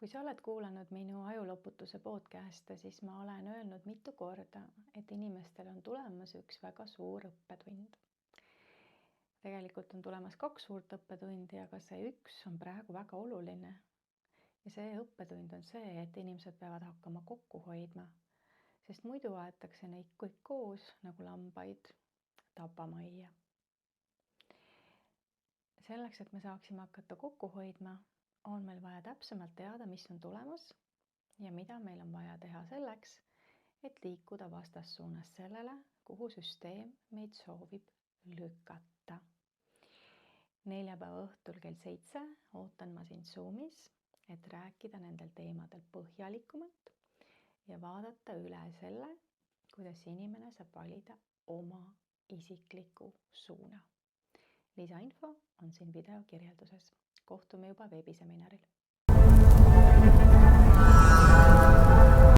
Kui sa oled kuulanud minu ajuloputuse podcast'e, siis ma olen öelnud mitu korda, et inimestel on tulemas üks väga suur õppetund. Tegelikult on tulemas 2 suurt õppetundi, aga see üks on praegu väga oluline. Ja see õppetund on see, et inimesed peavad hakkama kokku hoidma, sest muidu aetakse neid kõik koos nagu lambaid tapamajja. Selleks, et me saaksime hakata kokku hoidma, on meil vaja täpsemalt teada, mis on tulemas ja mida meil on vaja teha selleks, et liikuda vastassuunas sellele, kuhu süsteem meid soovib lükata. Neljapäeva õhtul kell 7 ootan ma sind Zoomis, et rääkida nendel teemadel põhjalikumalt ja vaadata üle selle, kuidas inimene saab valida oma isikliku suuna. Lisainfo on siin video kirjelduses. Kohtume juba veebiseminaril.